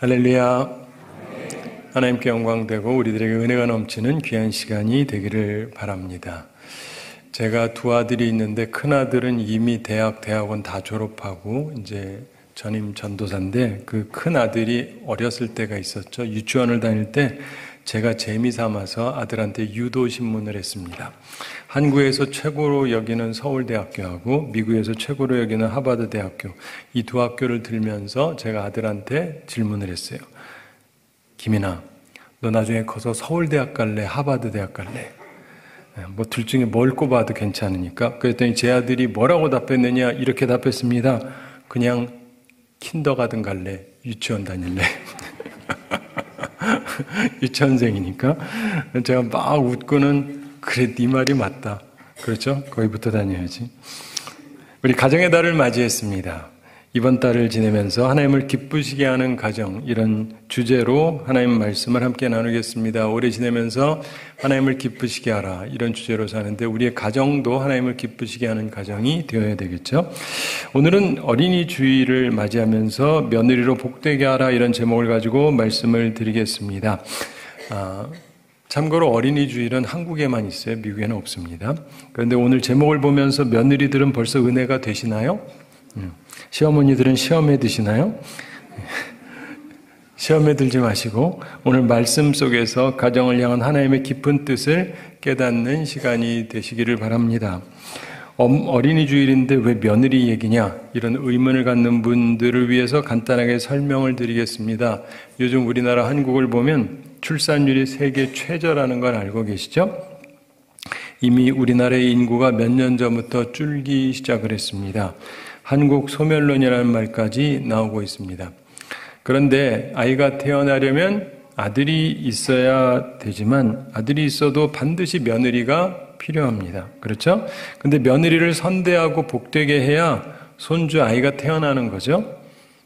할렐루야. 하나님께 영광되고 우리들에게 은혜가 넘치는 귀한 시간이 되기를 바랍니다. 제가 두 아들이 있는데 큰 아들은 이미 대학원 다 졸업하고 이제 전임 전도사인데 그 큰 아들이 어렸을 때가 있었죠. 유치원을 다닐 때 제가 재미삼아서 아들한테 유도 신문을 했습니다. 한국에서 최고로 여기는 서울대학교하고 미국에서 최고로 여기는 하버드대학교, 이 두 학교를 들면서 제가 아들한테 질문을 했어요. 김인아, 너 나중에 커서 서울대학 갈래? 하버드대학 갈래? 뭐 둘 중에 뭘 꼽아도 괜찮으니까. 그랬더니 제 아들이 뭐라고 답했느냐, 이렇게 답했습니다. 그냥 킨더가든 갈래? 유치원 다닐래? 유치원생이니까. 제가 막 웃고는 그래, 네 말이 맞다. 그렇죠? 거기부터 다녀야지. 우리 가정의 달을 맞이했습니다. 이번 달을 지내면서 하나님을 기쁘시게 하는 가정, 이런 주제로 하나님 말씀을 함께 나누겠습니다. 올해 지내면서 하나님을 기쁘시게 하라, 이런 주제로 사는데 우리의 가정도 하나님을 기쁘시게 하는 가정이 되어야 되겠죠. 오늘은 어린이 주일을 맞이하면서 며느리로 복되게 하라, 이런 제목을 가지고 말씀을 드리겠습니다. 참고로 어린이 주일은 한국에만 있어요. 미국에는 없습니다. 그런데 오늘 제목을 보면서 며느리들은 벌써 은혜가 되시나요? 시어머니들은 시험에 드시나요? 시험에 들지 마시고 오늘 말씀 속에서 가정을 향한 하나님의 깊은 뜻을 깨닫는 시간이 되시기를 바랍니다. 어린이 주일인데 왜 며느리 얘기냐? 이런 의문을 갖는 분들을 위해서 간단하게 설명을 드리겠습니다. 요즘 우리나라 한국을 보면 출산율이 세계 최저라는 걸 알고 계시죠? 이미 우리나라의 인구가 몇 년 전부터 줄기 시작을 했습니다. 한국 소멸론이라는 말까지 나오고 있습니다. 그런데 아이가 태어나려면 아들이 있어야 되지만 아들이 있어도 반드시 며느리가 필요합니다. 그렇죠? 근데 며느리를 선대하고 복되게 해야 손주 아이가 태어나는 거죠.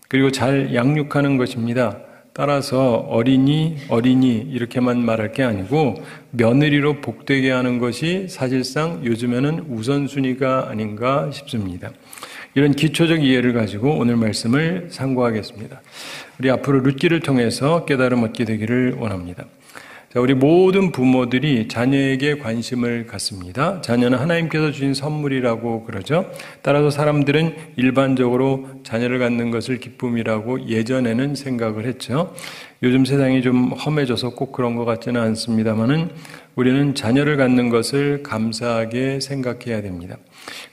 그리고 잘 양육하는 것입니다. 따라서 어린이 이렇게만 말할 게 아니고 며느리로 복되게 하는 것이 사실상 요즘에는 우선순위가 아닌가 싶습니다. 이런 기초적 이해를 가지고 오늘 말씀을 상고하겠습니다. 우리 앞으로 룻기를 통해서 깨달음 얻게 되기를 원합니다. 자, 우리 모든 부모들이 자녀에게 관심을 갖습니다. 자녀는 하나님께서 주신 선물이라고 그러죠. 따라서 사람들은 일반적으로 자녀를 갖는 것을 기쁨이라고 예전에는 생각을 했죠. 요즘 세상이 좀 험해져서 꼭 그런 것 같지는 않습니다만은 우리는 자녀를 갖는 것을 감사하게 생각해야 됩니다.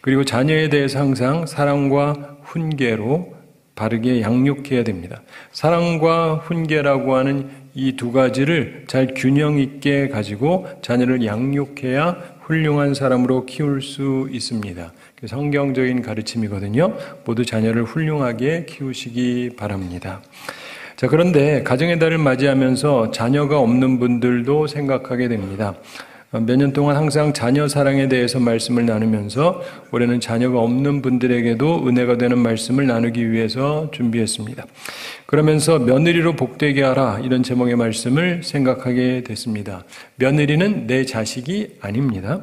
그리고 자녀에 대해서 항상 사랑과 훈계로 바르게 양육해야 됩니다. 사랑과 훈계라고 하는 이 두 가지를 잘 균형 있게 가지고 자녀를 양육해야 훌륭한 사람으로 키울 수 있습니다. 성경적인 가르침이거든요. 모두 자녀를 훌륭하게 키우시기 바랍니다. 자, 그런데 가정의 달을 맞이하면서 자녀가 없는 분들도 생각하게 됩니다. 몇 년 동안 항상 자녀 사랑에 대해서 말씀을 나누면서 올해는 자녀가 없는 분들에게도 은혜가 되는 말씀을 나누기 위해서 준비했습니다. 그러면서 며느리로 복되게 하라, 이런 제목의 말씀을 생각하게 됐습니다. 며느리는 내 자식이 아닙니다.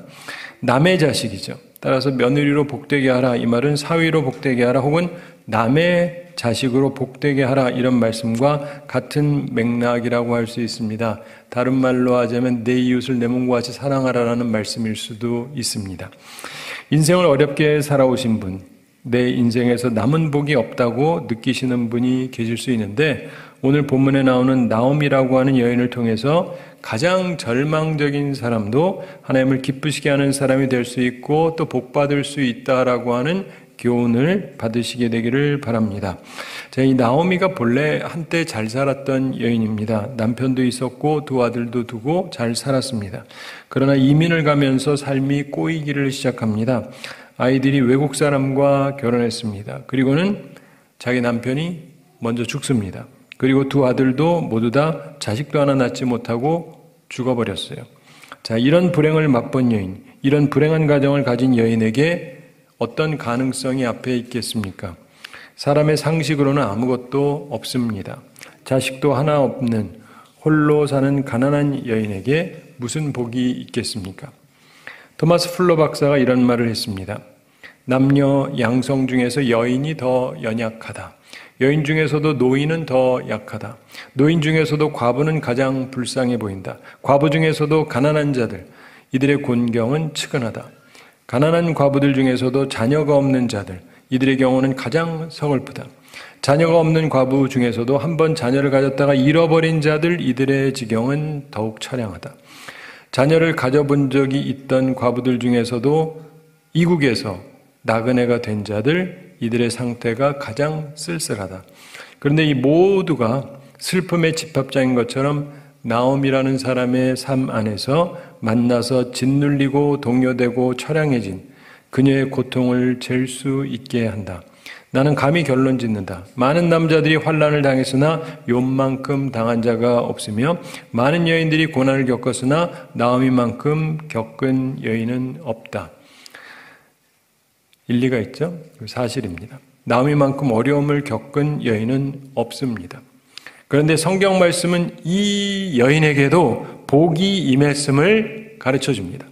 남의 자식이죠. 따라서 며느리로 복되게 하라, 이 말은 사위로 복되게 하라 혹은 남의 자식으로 복되게 하라, 이런 말씀과 같은 맥락이라고 할 수 있습니다. 다른 말로 하자면 내 이웃을 내 몸과 같이 사랑하라라는 말씀일 수도 있습니다. 인생을 어렵게 살아오신 분, 내 인생에서 남은 복이 없다고 느끼시는 분이 계실 수 있는데 오늘 본문에 나오는 나옴이라고 하는 여인을 통해서 가장 절망적인 사람도 하나님을 기쁘시게 하는 사람이 될 수 있고 또 복받을 수 있다라고 하는 교훈을 받으시게 되기를 바랍니다. 자, 이 나오미가 본래 한때 잘 살았던 여인입니다. 남편도 있었고 두 아들도 두고 잘 살았습니다. 그러나 이민을 가면서 삶이 꼬이기를 시작합니다. 아이들이 외국 사람과 결혼했습니다. 그리고는 자기 남편이 먼저 죽습니다. 그리고 두 아들도 모두 다 자식도 하나 낳지 못하고 죽어버렸어요. 자, 이런 불행을 맛본 여인, 이런 불행한 가정을 가진 여인에게 어떤 가능성이 앞에 있겠습니까? 사람의 상식으로는 아무것도 없습니다. 자식도 하나 없는 홀로 사는 가난한 여인에게 무슨 복이 있겠습니까? 토마스 플러 박사가 이런 말을 했습니다. 남녀 양성 중에서 여인이 더 연약하다. 여인 중에서도 노인은 더 약하다. 노인 중에서도 과부는 가장 불쌍해 보인다. 과부 중에서도 가난한 자들, 이들의 곤경은 측은하다. 가난한 과부들 중에서도 자녀가 없는 자들, 이들의 경우는 가장 서글프다. 자녀가 없는 과부 중에서도 한번 자녀를 가졌다가 잃어버린 자들, 이들의 지경은 더욱 처량하다. 자녀를 가져본 적이 있던 과부들 중에서도 이국에서 나그네가 된 자들, 이들의 상태가 가장 쓸쓸하다. 그런데 이 모두가 슬픔의 집합장인 것처럼 나옴이라는 사람의 삶 안에서 만나서 짓눌리고 동요되고 처량해진 그녀의 고통을 잴 수 있게 한다. 나는 감히 결론 짓는다. 많은 남자들이 환난을 당했으나 욥만큼 당한 자가 없으며 많은 여인들이 고난을 겪었으나 나오미만큼 겪은 여인은 없다. 일리가 있죠? 사실입니다. 나오미만큼 어려움을 겪은 여인은 없습니다. 그런데 성경 말씀은 이 여인에게도 복이 임했음을 가르쳐 줍니다.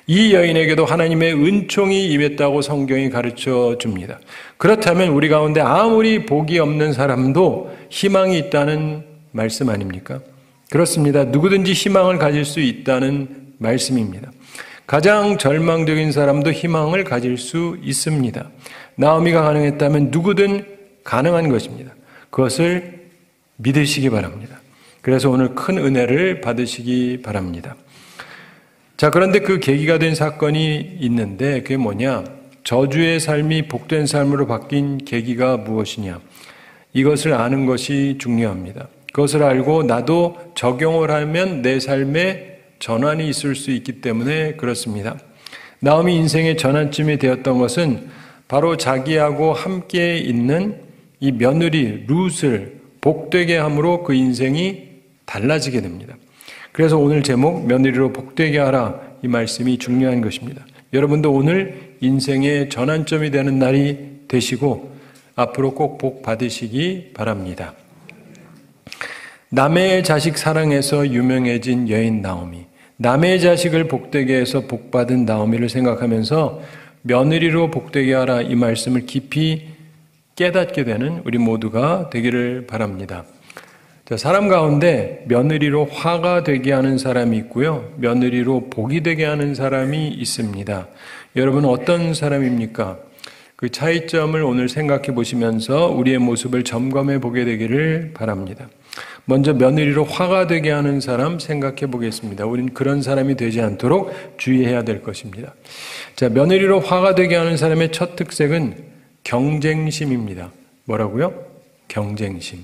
이 여인에게도 하나님의 은총이 임했다고 성경이 가르쳐 줍니다. 그렇다면 우리 가운데 아무리 복이 없는 사람도 희망이 있다는 말씀 아닙니까? 그렇습니다. 누구든지 희망을 가질 수 있다는 말씀입니다. 가장 절망적인 사람도 희망을 가질 수 있습니다. 나오미가 가능했다면 누구든 가능한 것입니다. 그것을 믿으시기 바랍니다. 그래서 오늘 큰 은혜를 받으시기 바랍니다. 자, 그런데 그 계기가 된 사건이 있는데 그게 뭐냐? 저주의 삶이 복된 삶으로 바뀐 계기가 무엇이냐? 이것을 아는 것이 중요합니다. 그것을 알고 나도 적용을 하면 내 삶에 전환이 있을 수 있기 때문에 그렇습니다. 나오미 인생의 전환점이 되었던 것은 바로 자기하고 함께 있는 이 며느리 룻을 복되게 함으로 그 인생이 달라지게 됩니다. 그래서 오늘 제목 며느리로 복되게 하라 이 말씀이 중요한 것입니다. 여러분도 오늘 인생의 전환점이 되는 날이 되시고 앞으로 꼭 복 받으시기 바랍니다. 남의 자식 사랑해서 유명해진 여인 나오미, 남의 자식을 복되게 해서 복받은 나오미를 생각하면서 며느리로 복되게 하라 이 말씀을 깊이 깨닫게 되는 우리 모두가 되기를 바랍니다. 사람 가운데 며느리로 화가 되게 하는 사람이 있고요. 며느리로 복이 되게 하는 사람이 있습니다. 여러분 어떤 사람입니까? 그 차이점을 오늘 생각해 보시면서 우리의 모습을 점검해 보게 되기를 바랍니다. 먼저 며느리로 화가 되게 하는 사람 생각해 보겠습니다. 우린 그런 사람이 되지 않도록 주의해야 될 것입니다. 자, 며느리로 화가 되게 하는 사람의 첫 특색은 경쟁심입니다. 뭐라고요? 경쟁심.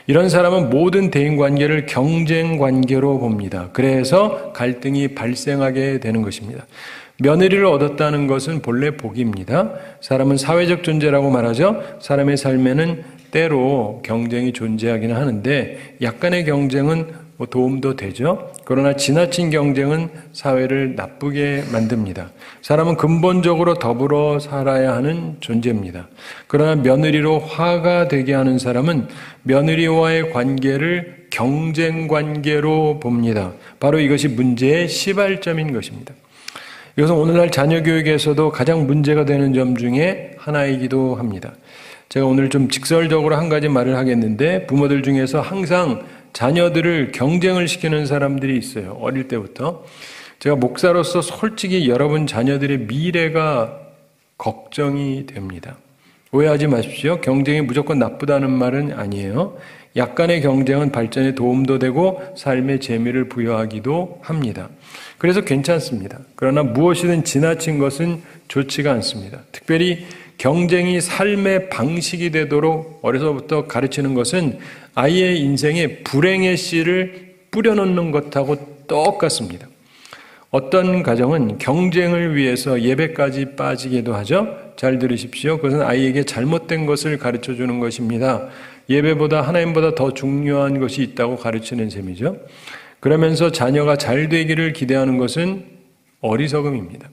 이런 사람은 모든 대인관계를 경쟁관계로 봅니다. 그래서 갈등이 발생하게 되는 것입니다. 며느리를 얻었다는 것은 본래 복입니다. 사람은 사회적 존재라고 말하죠. 사람의 삶에는 때로 경쟁이 존재하기는 하는데 약간의 경쟁은 도움도 되죠. 그러나 지나친 경쟁은 사회를 나쁘게 만듭니다. 사람은 근본적으로 더불어 살아야 하는 존재입니다. 그러나 며느리로 화가 되게 하는 사람은 며느리와의 관계를 경쟁 관계로 봅니다. 바로 이것이 문제의 시발점인 것입니다. 이것은 오늘날 자녀 교육에서도 가장 문제가 되는 점 중에 하나이기도 합니다. 제가 오늘 좀 직설적으로 한 가지 말을 하겠는데 부모들 중에서 항상 자녀들을 경쟁을 시키는 사람들이 있어요. 어릴 때부터. 제가 목사로서 솔직히 여러분 자녀들의 미래가 걱정이 됩니다. 오해하지 마십시오. 경쟁이 무조건 나쁘다는 말은 아니에요. 약간의 경쟁은 발전에 도움도 되고 삶의 재미를 부여하기도 합니다. 그래서 괜찮습니다. 그러나 무엇이든 지나친 것은 좋지가 않습니다. 특별히 경쟁이 삶의 방식이 되도록 어려서부터 가르치는 것은 아이의 인생에 불행의 씨를 뿌려놓는 것하고 똑같습니다. 어떤 가정은 경쟁을 위해서 예배까지 빠지기도 하죠. 잘 들으십시오. 그것은 아이에게 잘못된 것을 가르쳐주는 것입니다. 예배보다 하나님보다 더 중요한 것이 있다고 가르치는 셈이죠. 그러면서 자녀가 잘 되기를 기대하는 것은 어리석음입니다.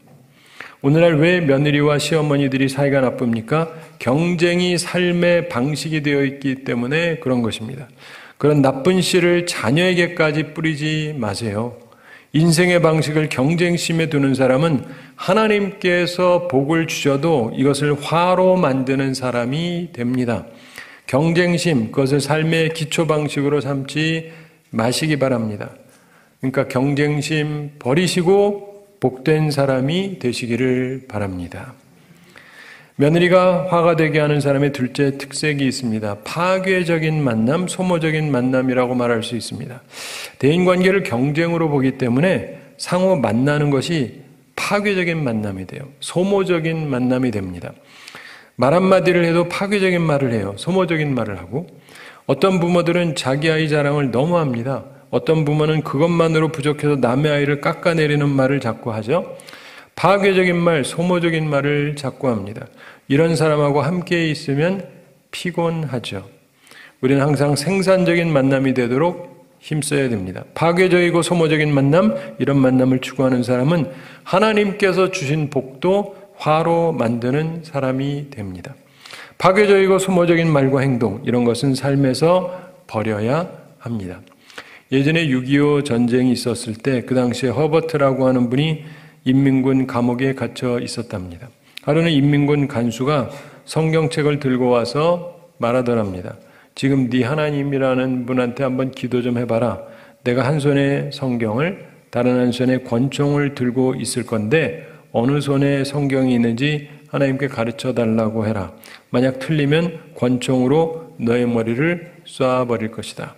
오늘날 왜 며느리와 시어머니들이 사이가 나쁩니까? 경쟁이 삶의 방식이 되어 있기 때문에 그런 것입니다. 그런 나쁜 씨를 자녀에게까지 뿌리지 마세요. 인생의 방식을 경쟁심에 두는 사람은 하나님께서 복을 주셔도 이것을 화로 만드는 사람이 됩니다. 경쟁심, 그것을 삶의 기초 방식으로 삼지 마시기 바랍니다. 그러니까 경쟁심 버리시고 복된 사람이 되시기를 바랍니다. 며느리가 화가 되게 하는 사람의 둘째 특색이 있습니다. 파괴적인 만남, 소모적인 만남이라고 말할 수 있습니다. 대인관계를 경쟁으로 보기 때문에 상호 만나는 것이 파괴적인 만남이 돼요. 소모적인 만남이 됩니다. 말 한마디를 해도 파괴적인 말을 해요. 소모적인 말을 하고, 어떤 부모들은 자기 아이 자랑을 너무 합니다. 어떤 부모는 그것만으로 부족해서 남의 아이를 깎아내리는 말을 자꾸 하죠. 파괴적인 말, 소모적인 말을 자꾸 합니다. 이런 사람하고 함께 있으면 피곤하죠. 우리는 항상 생산적인 만남이 되도록 힘써야 됩니다. 파괴적이고 소모적인 만남, 이런 만남을 추구하는 사람은 하나님께서 주신 복도 화로 만드는 사람이 됩니다. 파괴적이고 소모적인 말과 행동, 이런 것은 삶에서 버려야 합니다. 예전에 6.25 전쟁이 있었을 때 그 당시에 허버트라고 하는 분이 인민군 감옥에 갇혀 있었답니다. 하루는 인민군 간수가 성경책을 들고 와서 말하더랍니다. 지금 네 하나님이라는 분한테 한번 기도 좀 해봐라. 내가 한 손에 성경을, 다른 한 손에 권총을 들고 있을 건데 어느 손에 성경이 있는지 하나님께 가르쳐 달라고 해라. 만약 틀리면 권총으로 너의 머리를 쏴버릴 것이다.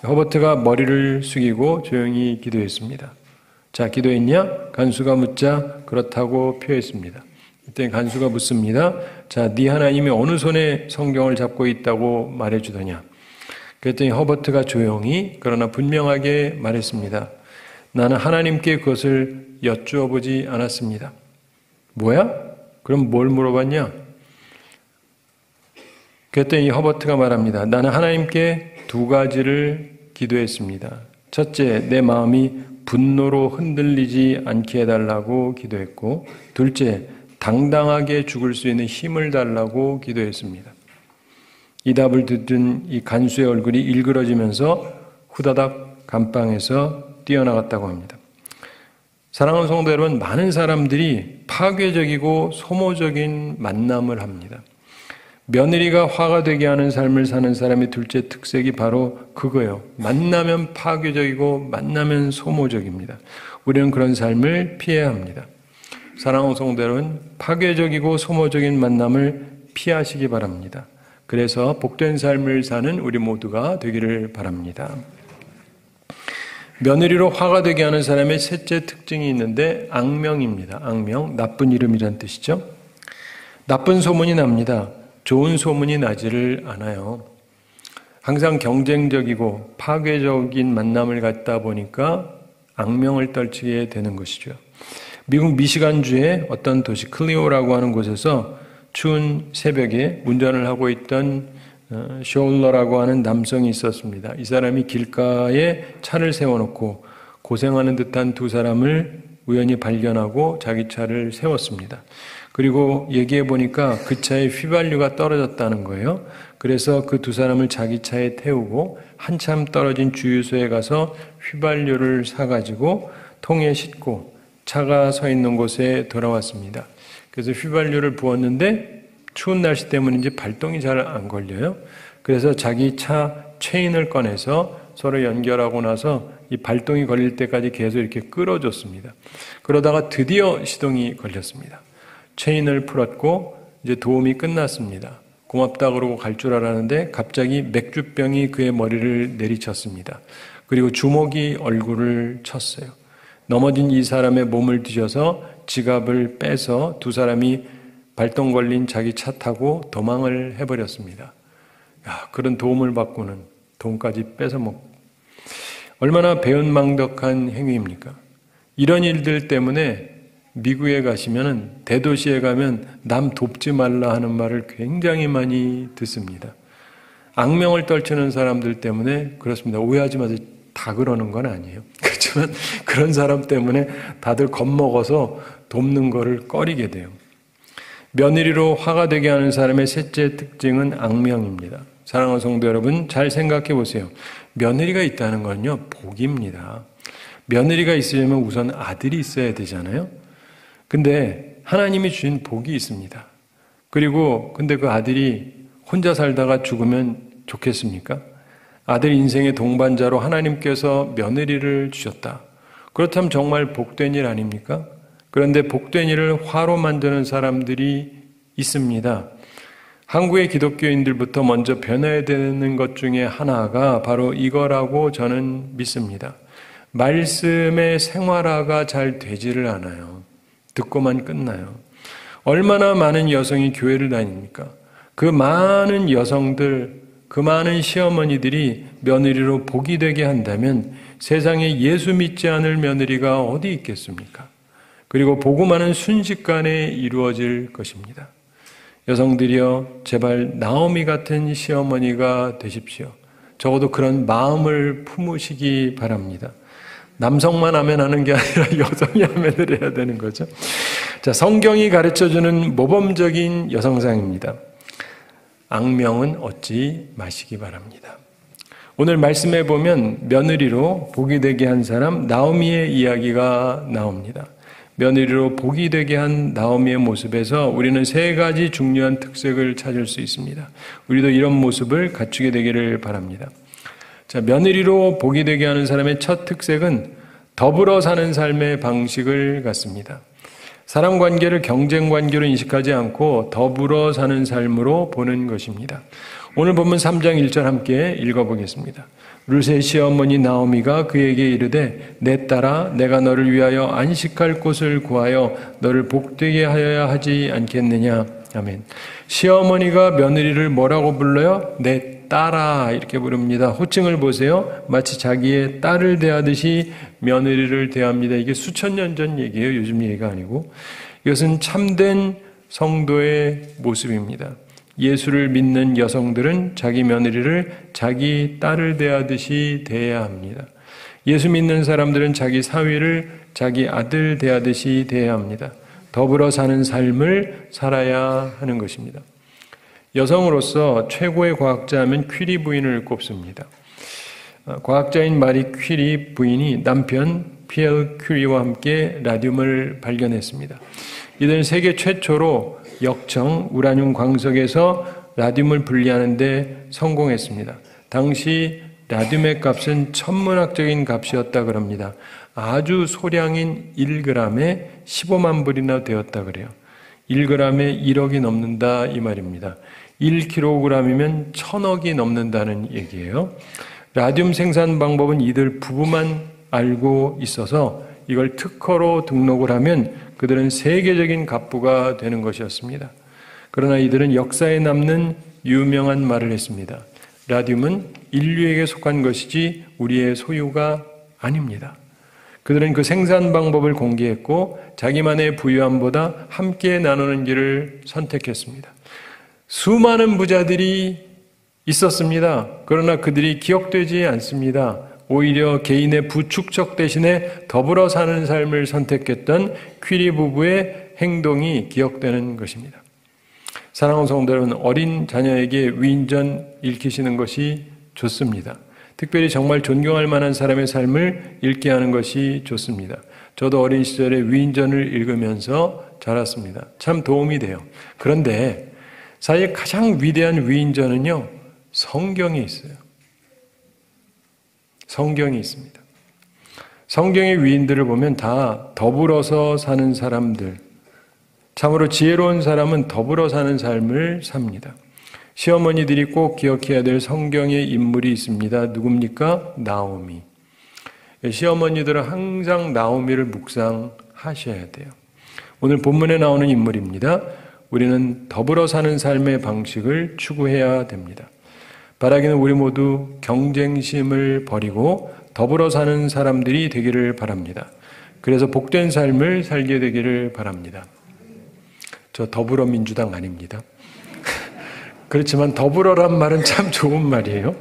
허버트가 머리를 숙이고 조용히 기도했습니다. 자, 기도했냐? 간수가 묻자 그렇다고 표했습니다. 이때 간수가 묻습니다. 자, 네 하나님이 어느 손에 성경을 잡고 있다고 말해주더냐? 그랬더니 허버트가 조용히 그러나 분명하게 말했습니다. 나는 하나님께 그것을 여쭈어 보지 않았습니다. 뭐야? 그럼 뭘 물어봤냐? 그랬더니 허버트가 말합니다. 나는 하나님께 두 가지를 기도했습니다. 첫째, 내 마음이 분노로 흔들리지 않게 해달라고 기도했고, 둘째, 당당하게 죽을 수 있는 힘을 달라고 기도했습니다. 이 답을 듣던 이 간수의 얼굴이 일그러지면서 후다닥 감방에서 뛰어나갔다고 합니다. 사랑하는 성도 여러분, 많은 사람들이 파괴적이고 소모적인 만남을 합니다. 며느리가 화가 되게 하는 삶을 사는 사람의 둘째 특색이 바로 그거예요. 만나면 파괴적이고 만나면 소모적입니다. 우리는 그런 삶을 피해야 합니다. 사랑하는 성도 여러분, 파괴적이고 소모적인 만남을 피하시기 바랍니다. 그래서 복된 삶을 사는 우리 모두가 되기를 바랍니다. 며느리로 화가 되게 하는 사람의 셋째 특징이 있는데 악명입니다. 악명, 나쁜 이름이란 뜻이죠. 나쁜 소문이 납니다. 좋은 소문이 나지를 않아요. 항상 경쟁적이고 파괴적인 만남을 갖다 보니까 악명을 떨치게 되는 것이죠. 미국 미시간주의 어떤 도시 클리오라고 하는 곳에서 추운 새벽에 운전을 하고 있던 쇼울러라고 하는 남성이 있었습니다. 이 사람이 길가에 차를 세워놓고 고생하는 듯한 두 사람을 우연히 발견하고 자기 차를 세웠습니다. 그리고 얘기해 보니까 그 차에 휘발유가 떨어졌다는 거예요. 그래서 그 두 사람을 자기 차에 태우고 한참 떨어진 주유소에 가서 휘발유를 사가지고 통에 싣고 차가 서 있는 곳에 돌아왔습니다. 그래서 휘발유를 부었는데 추운 날씨 때문인지 발동이 잘 안 걸려요. 그래서 자기 차 체인을 꺼내서 서로 연결하고 나서 이 발동이 걸릴 때까지 계속 이렇게 끌어줬습니다. 그러다가 드디어 시동이 걸렸습니다. 체인을 풀었고 이제 도움이 끝났습니다. 고맙다 그러고 갈 줄 알았는데 갑자기 맥주병이 그의 머리를 내리쳤습니다. 그리고 주먹이 얼굴을 쳤어요. 넘어진 이 사람의 몸을 뒤져서 지갑을 빼서 두 사람이 발동 걸린 자기 차 타고 도망을 해버렸습니다. 야, 그런 도움을 받고는 돈까지 뺏어먹고 얼마나 배은망덕한 행위입니까? 이런 일들 때문에 미국에 가시면은 대도시에 가면 남 돕지 말라 하는 말을 굉장히 많이 듣습니다. 악명을 떨치는 사람들 때문에 그렇습니다. 오해하지 마세요. 다 그러는 건 아니에요. 그렇지만 그런 사람 때문에 다들 겁먹어서 돕는 거를 꺼리게 돼요. 며느리로 화가 되게 하는 사람의 셋째 특징은 악명입니다. 사랑하는 성도 여러분, 잘 생각해 보세요. 며느리가 있다는 건요, 복입니다. 며느리가 있으려면 우선 아들이 있어야 되잖아요. 근데 하나님이 주신 복이 있습니다. 그리고 근데 그 아들이 혼자 살다가 죽으면 좋겠습니까? 아들 인생의 동반자로 하나님께서 며느리를 주셨다. 그렇다면 정말 복된 일 아닙니까? 그런데 복된 일을 화로 만드는 사람들이 있습니다. 한국의 기독교인들부터 먼저 변해야 되는 것 중에 하나가 바로 이거라고 저는 믿습니다. 말씀의 생활화가 잘 되지를 않아요. 듣고만 끝나요. 얼마나 많은 여성이 교회를 다닙니까? 그 많은 여성들, 그 많은 시어머니들이 며느리로 복이 되게 한다면 세상에 예수 믿지 않을 며느리가 어디 있겠습니까? 그리고 복음화는 순식간에 이루어질 것입니다. 여성들이여 제발 나오미 같은 시어머니가 되십시오. 적어도 그런 마음을 품으시기 바랍니다. 남성만 하면 하는 게 아니라 여성이 하면을 해야 되는 거죠. 자, 성경이 가르쳐주는 모범적인 여성상입니다. 악명은 얻지 마시기 바랍니다. 오늘 말씀해 보면 며느리로 복이 되게 한 사람 나오미의 이야기가 나옵니다. 며느리로 복이 되게 한 나오미의 모습에서 우리는 세 가지 중요한 특색을 찾을 수 있습니다. 우리도 이런 모습을 갖추게 되기를 바랍니다. 자, 며느리로 복이 되게 하는 사람의 첫 특색은 더불어 사는 삶의 방식을 갖습니다. 사람 관계를 경쟁 관계로 인식하지 않고 더불어 사는 삶으로 보는 것입니다. 오늘 본문 3장 1절 함께 읽어보겠습니다. 룻의 시어머니 나오미가 그에게 이르되 내 딸아 내가 너를 위하여 안식할 곳을 구하여 너를 복되게 하여야 하지 않겠느냐. 아멘. 시어머니가 며느리를 뭐라고 불러요? 내 딸아 이렇게 부릅니다. 호칭을 보세요. 마치 자기의 딸을 대하듯이 며느리를 대합니다. 이게 수천 년 전 얘기예요. 요즘 얘기가 아니고. 이것은 참된 성도의 모습입니다. 예수를 믿는 여성들은 자기 며느리를 자기 딸을 대하듯이 대해야 합니다. 예수 믿는 사람들은 자기 사위를 자기 아들 대하듯이 대해야 합니다. 더불어 사는 삶을 살아야 하는 것입니다. 여성으로서 최고의 과학자하면 퀴리 부인을 꼽습니다. 과학자인 마리 퀴리 부인이 남편 피에르 큐리와 함께 라듐을 발견했습니다. 이들은 세계 최초로 역청 우라늄 광석에서 라듐을 분리하는 데 성공했습니다. 당시 라듐의 값은 천문학적인 값이었다 그럽니다. 아주 소량인 1g에 15만 불이나 되었다 그래요. 1g에 1억이 넘는다 이 말입니다. 1kg이면 1000억이 넘는다는 얘기예요. 라듐 생산 방법은 이들 부부만 알고 있어서 이걸 특허로 등록을 하면 그들은 세계적인 갑부가 되는 것이었습니다. 그러나 이들은 역사에 남는 유명한 말을 했습니다. 라듐은 인류에게 속한 것이지 우리의 소유가 아닙니다. 그들은 그 생산 방법을 공개했고 자기만의 부유함보다 함께 나누는 길을 선택했습니다. 수많은 부자들이 있었습니다. 그러나 그들이 기억되지 않습니다. 오히려 개인의 부축적 대신에 더불어 사는 삶을 선택했던 퀴리 부부의 행동이 기억되는 것입니다. 사랑하는 성도 여러분, 어린 자녀에게 위인전 읽히시는 것이 좋습니다. 특별히 정말 존경할 만한 사람의 삶을 읽게 하는 것이 좋습니다. 저도 어린 시절에 위인전을 읽으면서 자랐습니다. 참 도움이 돼요. 그런데 사실 가장 위대한 위인전은요, 성경에 있어요. 성경이 있습니다. 성경의 위인들을 보면 다 더불어서 사는 사람들, 참으로 지혜로운 사람은 더불어 사는 삶을 삽니다. 시어머니들이 꼭 기억해야 될 성경의 인물이 있습니다. 누굽니까? 나오미. 시어머니들은 항상 나오미를 묵상하셔야 돼요. 오늘 본문에 나오는 인물입니다. 우리는 더불어 사는 삶의 방식을 추구해야 됩니다. 바라기는 우리 모두 경쟁심을 버리고 더불어 사는 사람들이 되기를 바랍니다. 그래서 복된 삶을 살게 되기를 바랍니다. 저 더불어민주당 아닙니다. 그렇지만 더불어란 말은 참 좋은 말이에요.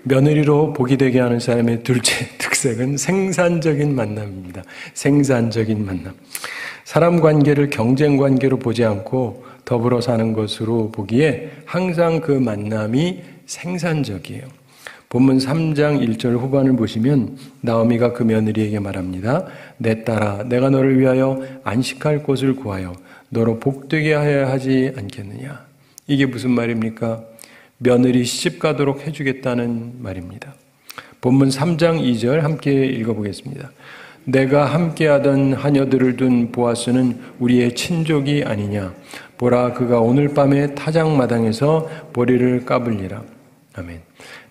며느리로 복이 되게 하는 사람의 둘째 특색은 생산적인 만남입니다. 생산적인 만남. 사람 관계를 경쟁 관계로 보지 않고 더불어 사는 것으로 보기에 항상 그 만남이 생산적이에요. 본문 3장 1절 후반을 보시면 나오미가 그 며느리에게 말합니다. 내 딸아, 내가 너를 위하여 안식할 곳을 구하여 너로 복되게 하여야 하지 않겠느냐. 이게 무슨 말입니까? 며느리 시집 가도록 해주겠다는 말입니다. 본문 3장 2절 함께 읽어보겠습니다. 내가 함께하던 하녀들을 둔 보아스는 우리의 친족이 아니냐. 보라, 그가 오늘 밤에 타작마당에서 보리를 까불리라. 아멘.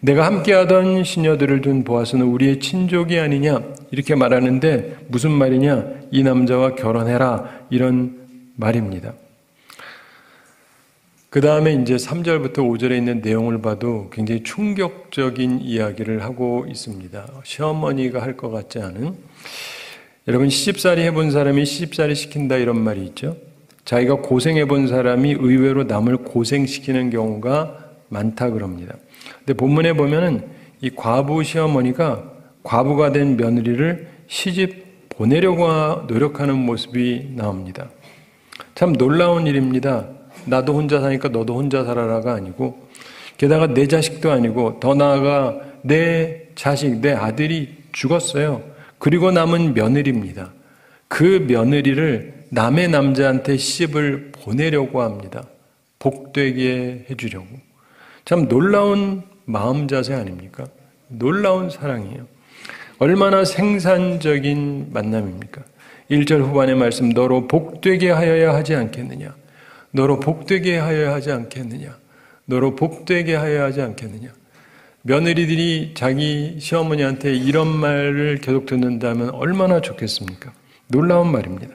내가 함께하던 시녀들을 둔 보아스는 우리의 친족이 아니냐. 이렇게 말하는데 무슨 말이냐. 이 남자와 결혼해라. 이런 말입니다. 그 다음에 이제 3절부터 5절에 있는 내용을 봐도 굉장히 충격적인 이야기를 하고 있습니다. 시어머니가 할 것 같지 않은. 여러분, 시집살이 해본 사람이 시집살이 시킨다 이런 말이 있죠. 자기가 고생해본 사람이 의외로 남을 고생시키는 경우가 많다 그럽니다. 근데 본문에 보면은 이 과부 시어머니가 과부가 된 며느리를 시집 보내려고 노력하는 모습이 나옵니다. 참 놀라운 일입니다. 나도 혼자 사니까 너도 혼자 살아라가 아니고, 게다가 내 자식도 아니고, 더 나아가 내 자식, 내 아들이 죽었어요. 그리고 남은 며느리입니다. 그 며느리를 남의 남자한테 시집을 보내려고 합니다. 복되게 해주려고. 참 놀라운 마음 자세 아닙니까? 놀라운 사랑이에요. 얼마나 생산적인 만남입니까? 1절 후반의 말씀, 너로 복되게 하여야 하지 않겠느냐. 너로 복되게 하여야 하지 않겠느냐. 너로 복되게 하여야 하지 않겠느냐. 며느리들이 자기 시어머니한테 이런 말을 계속 듣는다면 얼마나 좋겠습니까? 놀라운 말입니다.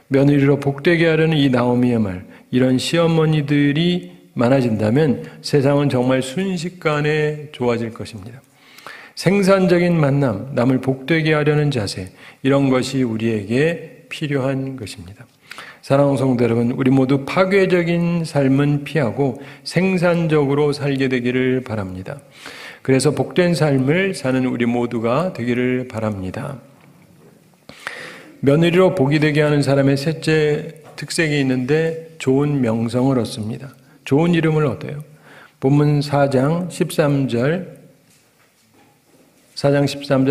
며느리로 복되게 하려는 이 나오미의 말, 이런 시어머니들이 많아진다면 세상은 정말 순식간에 좋아질 것입니다. 생산적인 만남, 남을 복되게 하려는 자세, 이런 것이 우리에게 필요한 것입니다. 사랑하는 성도 여러분, 우리 모두 파괴적인 삶은 피하고 생산적으로 살게 되기를 바랍니다. 그래서 복된 삶을 사는 우리 모두가 되기를 바랍니다. 며느리로 복이 되게 하는 사람의 셋째 특색이 있는데 좋은 명성을 얻습니다. 좋은 이름을 얻어요. 본문 4장 13절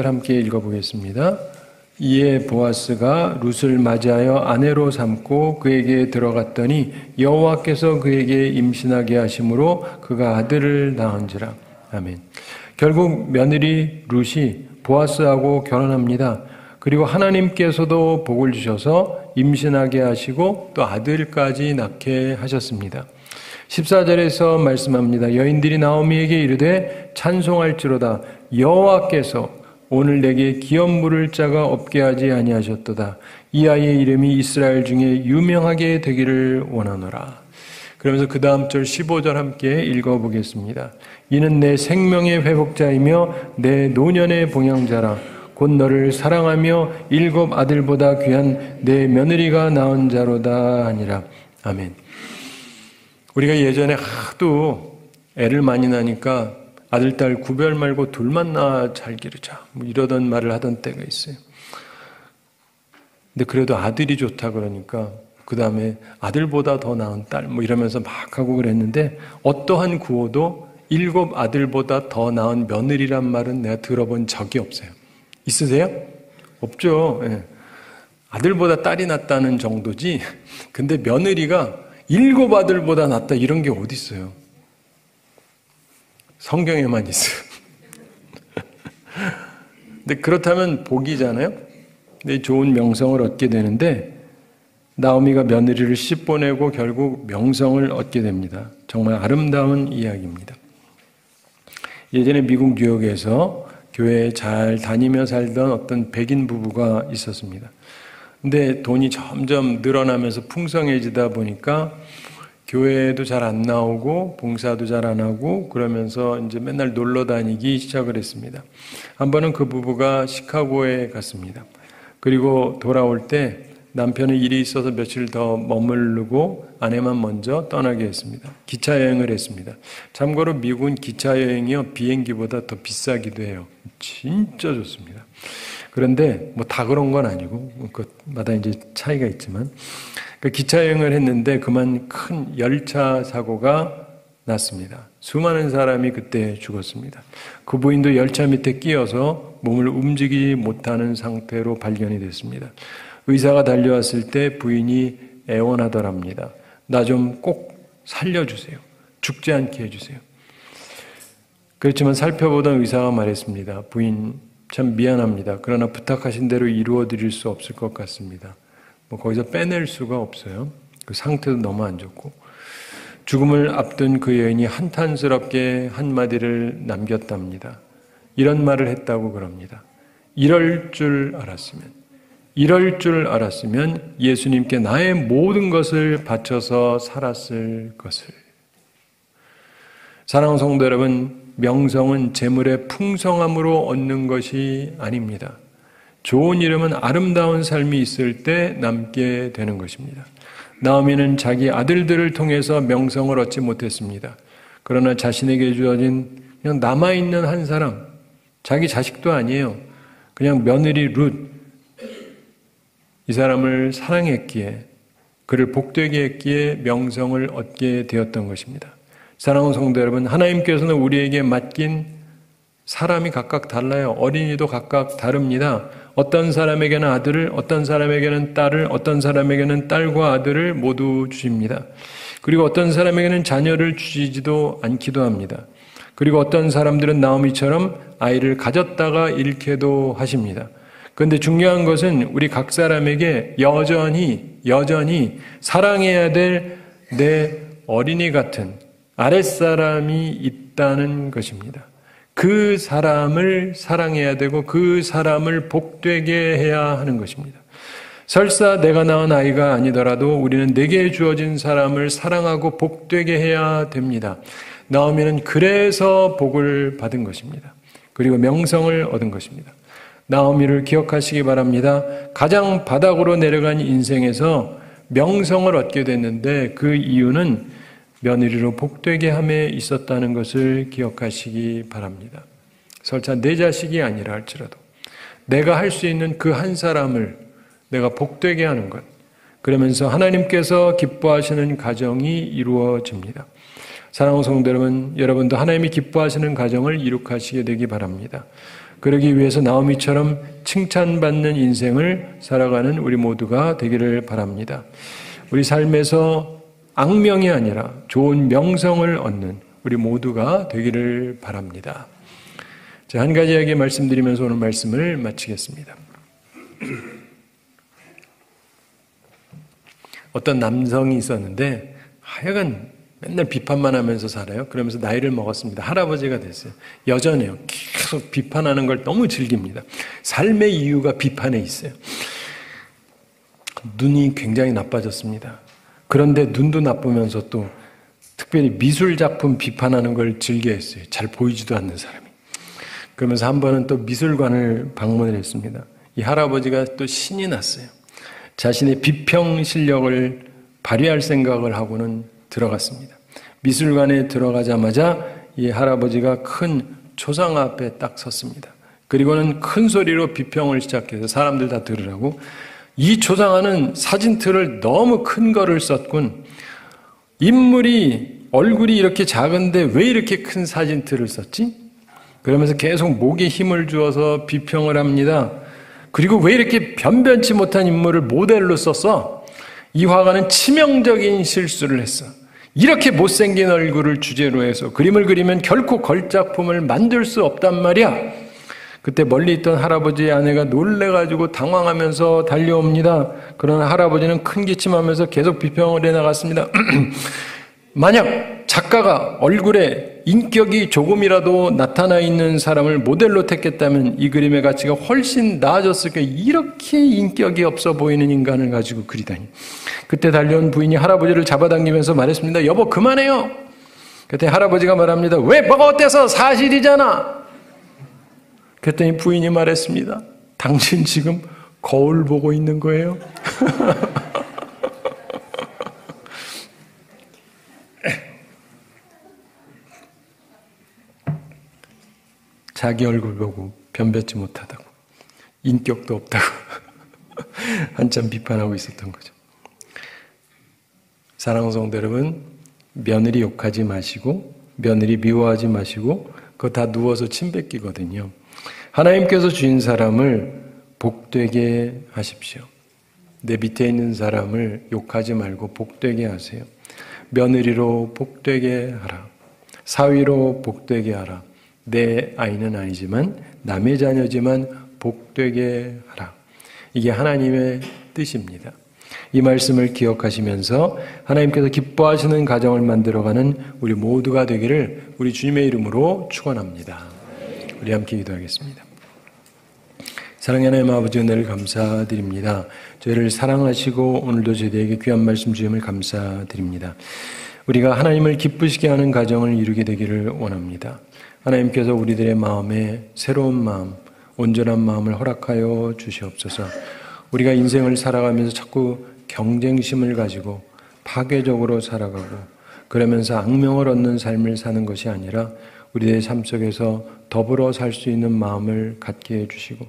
함께 읽어보겠습니다. 이에 보아스가 룻을 맞이하여 아내로 삼고 그에게 들어갔더니 여호와께서 그에게 임신하게 하심으로 그가 아들을 낳은지라. 아멘. 결국 며느리 룻이 보아스하고 결혼합니다. 그리고 하나님께서도 복을 주셔서 임신하게 하시고 또 아들까지 낳게 하셨습니다. 14절에서 말씀합니다. 여인들이 나오미에게 이르되 찬송할지로다. 여호와께서 오늘 내게 기업 물을 자가 없게 하지 아니하셨도다. 이 아이의 이름이 이스라엘 중에 유명하게 되기를 원하노라. 그러면서 그 다음 절 15절 함께 읽어보겠습니다. 이는 내 생명의 회복자이며 내 노년의 봉양자라. 곧 너를 사랑하며 7 아들보다 귀한 내 며느리가 낳은 자로다 하니라. 아멘. 우리가 예전에 하도 애를 많이 낳으니까 아들, 딸 구별 말고 둘만 낳아 잘 기르자. 뭐 이러던 말을 하던 때가 있어요. 근데 그래도 아들이 좋다 그러니까 그 다음에 아들보다 더 나은 딸 뭐 이러면서 막 하고 그랬는데 어떠한 구호도 7 아들보다 더 나은 며느리란 말은 내가 들어본 적이 없어요. 있으세요? 없죠. 예. 아들보다 딸이 낫다는 정도지. 근데 며느리가 7 아들보다 낫다 이런 게 어디 있어요? 성경에만 있어요. 근데 그렇다면 복이잖아요. 근데 좋은 명성을 얻게 되는데 나오미가 며느리를 시집 보내고 결국 명성을 얻게 됩니다. 정말 아름다운 이야기입니다. 예전에 미국 뉴욕에서 교회에 잘 다니며 살던 어떤 백인 부부가 있었습니다. 근데 돈이 점점 늘어나면서 풍성해지다 보니까 교회도 잘 안 나오고 봉사도 잘 안 하고 그러면서 이제 맨날 놀러 다니기 시작을 했습니다. 한 번은 그 부부가 시카고에 갔습니다. 그리고 돌아올 때 남편은 일이 있어서 며칠 더 머무르고 아내만 먼저 떠나게 했습니다. 기차 여행을 했습니다. 참고로 미국은 기차 여행이요 비행기보다 더 비싸기도 해요. 진짜 좋습니다. 그런데 뭐 다 그런 건 아니고 그마다 이제 차이가 있지만 그 기차 여행을 했는데 그만 큰 열차 사고가 났습니다. 수많은 사람이 그때 죽었습니다. 그 부인도 열차 밑에 끼어서 몸을 움직이지 못하는 상태로 발견이 됐습니다. 의사가 달려왔을 때 부인이 애원하더랍니다. 나 좀 꼭 살려주세요. 죽지 않게 해주세요. 그렇지만 살펴보던 의사가 말했습니다. 부인 참 미안합니다. 그러나 부탁하신 대로 이루어 드릴 수 없을 것 같습니다. 거기서 빼낼 수가 없어요. 그 상태도 너무 안 좋고. 죽음을 앞둔 그 여인이 한탄스럽게 한마디를 남겼답니다. 이런 말을 했다고 그럽니다. 이럴 줄 알았으면 예수님께 나의 모든 것을 바쳐서 살았을 것을. 사랑하는 성도 여러분, 명성은 재물의 풍성함으로 얻는 것이 아닙니다. 좋은 이름은 아름다운 삶이 있을 때 남게 되는 것입니다. 나오미는 자기 아들들을 통해서 명성을 얻지 못했습니다. 그러나 자신에게 주어진 그냥 남아있는 한 사람, 자기 자식도 아니에요. 그냥 며느리 룻, 이 사람을 사랑했기에, 그를 복되게 했기에 명성을 얻게 되었던 것입니다. 사랑하는 성도 여러분, 하나님께서는 우리에게 맡긴 사람이 각각 달라요. 어린이도 각각 다릅니다. 어떤 사람에게는 아들을, 어떤 사람에게는 딸을, 어떤 사람에게는 딸과 아들을 모두 주십니다. 그리고 어떤 사람에게는 자녀를 주시지도 않기도 합니다. 그리고 어떤 사람들은 나오미처럼 아이를 가졌다가 잃게도 하십니다. 그런데 중요한 것은 우리 각 사람에게 여전히 사랑해야 될 내 어린이 같은 아랫사람이 있다는 것입니다. 그 사람을 사랑해야 되고 그 사람을 복되게 해야 하는 것입니다. 설사 내가 낳은 아이가 아니더라도 우리는 내게 주어진 사람을 사랑하고 복되게 해야 됩니다. 나오미는 그래서 복을 받은 것입니다. 그리고 명성을 얻은 것입니다. 나오미를 기억하시기 바랍니다. 가장 바닥으로 내려간 인생에서 명성을 얻게 됐는데 그 이유는 며느리로 복되게 함에 있었다는 것을 기억하시기 바랍니다. 설사 내 자식이 아니라 할지라도 내가 할 수 있는 그 한 사람을 내가 복되게 하는 것, 그러면서 하나님께서 기뻐하시는 가정이 이루어집니다. 사랑하는 성도 여러분, 여러분도 하나님이 기뻐하시는 가정을 이룩하시게 되기 바랍니다. 그러기 위해서 나오미처럼 칭찬받는 인생을 살아가는 우리 모두가 되기를 바랍니다. 우리 삶에서 악명이 아니라 좋은 명성을 얻는 우리 모두가 되기를 바랍니다. 자, 한 가지 이야기 말씀드리면서 오늘 말씀을 마치겠습니다. 어떤 남성이 있었는데 하여간 맨날 비판만 하면서 살아요. 그러면서 나이를 먹었습니다. 할아버지가 됐어요. 여전해요. 계속 비판하는 걸 너무 즐깁니다. 삶의 이유가 비판에 있어요. 눈이 굉장히 나빠졌습니다. 그런데 눈도 나쁘면서 또 특별히 미술 작품 비판하는 걸 즐겨했어요. 잘 보이지도 않는 사람이. 그러면서 한 번은 또 미술관을 방문을 했습니다. 이 할아버지가 또 신이 났어요. 자신의 비평 실력을 발휘할 생각을 하고는 들어갔습니다. 미술관에 들어가자마자 이 할아버지가 큰 초상 앞에 딱 섰습니다. 그리고는 큰 소리로 비평을 시작해서 사람들 다 들으라고, 이 초상화는 사진틀을 너무 큰 거를 썼군. 인물이 얼굴이 이렇게 작은데 왜 이렇게 큰 사진틀을 썼지? 그러면서 계속 목에 힘을 주어서 비평을 합니다. 그리고 왜 이렇게 변변치 못한 인물을 모델로 썼어? 이 화가는 치명적인 실수를 했어. 이렇게 못생긴 얼굴을 주제로 해서 그림을 그리면 결코 걸작품을 만들 수 없단 말이야. 그때 멀리 있던 할아버지의 아내가 놀래가지고 당황하면서 달려옵니다. 그러나 할아버지는 큰 기침하면서 계속 비평을 해나갔습니다. 만약 작가가 얼굴에 인격이 조금이라도 나타나 있는 사람을 모델로 택했다면 이 그림의 가치가 훨씬 나아졌을 거예요. 이렇게 인격이 없어 보이는 인간을 가지고 그리다니. 그때 달려온 부인이 할아버지를 잡아당기면서 말했습니다. 여보, 그만해요. 그때 할아버지가 말합니다. 왜 뭐가 어때서? 사실이잖아. 그랬더니 부인이 말했습니다. 당신 지금 거울 보고 있는 거예요? 자기 얼굴 보고 변변치 못하다고, 인격도 없다고 한참 비판하고 있었던 거죠. 사랑하는 성도 여러분, 며느리 욕하지 마시고 며느리 미워하지 마시고 그거 다 누워서 침 뱉기거든요. 하나님께서 주신 사람을 복되게 하십시오. 내 밑에 있는 사람을 욕하지 말고 복되게 하세요. 며느리로 복되게 하라. 사위로 복되게 하라. 내 아이는 아니지만 남의 자녀지만 복되게 하라. 이게 하나님의 뜻입니다. 이 말씀을 기억하시면서 하나님께서 기뻐하시는 가정을 만들어가는 우리 모두가 되기를 우리 주님의 이름으로 축원합니다. 우리 함께 기도하겠습니다. 사랑의 하나님 아버지, 은혜를 감사드립니다. 저희를 사랑하시고 오늘도 저희에게 귀한 말씀 주임을 감사드립니다. 우리가 하나님을 기쁘시게 하는 가정을 이루게 되기를 원합니다. 하나님께서 우리들의 마음에 새로운 마음, 온전한 마음을 허락하여 주시옵소서. 우리가 인생을 살아가면서 자꾸 경쟁심을 가지고 파괴적으로 살아가고 그러면서 악명을 얻는 삶을 사는 것이 아니라 우리들의 삶 속에서 더불어 살 수 있는 마음을 갖게 해주시고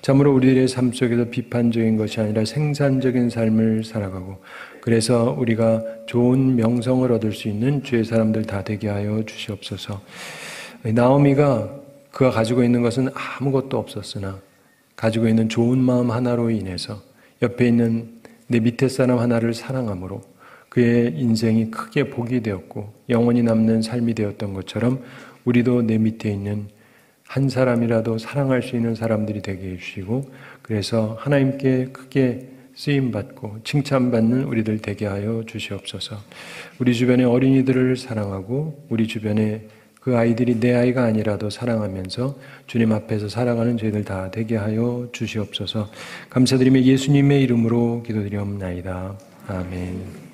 참으로 우리들의 삶 속에서 비판적인 것이 아니라 생산적인 삶을 살아가고 그래서 우리가 좋은 명성을 얻을 수 있는 주의 사람들 다 되게 하여 주시옵소서. 나오미가 그가 가지고 있는 것은 아무것도 없었으나 가지고 있는 좋은 마음 하나로 인해서 옆에 있는 내 밑에 사람 하나를 사랑함으로 그의 인생이 크게 복이 되었고 영원히 남는 삶이 되었던 것처럼 우리도 내 밑에 있는 한 사람이라도 사랑할 수 있는 사람들이 되게 해주시고 그래서 하나님께 크게 쓰임받고 칭찬받는 우리들 되게 하여 주시옵소서. 우리 주변의 어린이들을 사랑하고 우리 주변에 그 아이들이 내 아이가 아니라도 사랑하면서 주님 앞에서 살아가는 저희들 다 되게 하여 주시옵소서. 감사드리며 예수님의 이름으로 기도드리옵나이다. 아멘.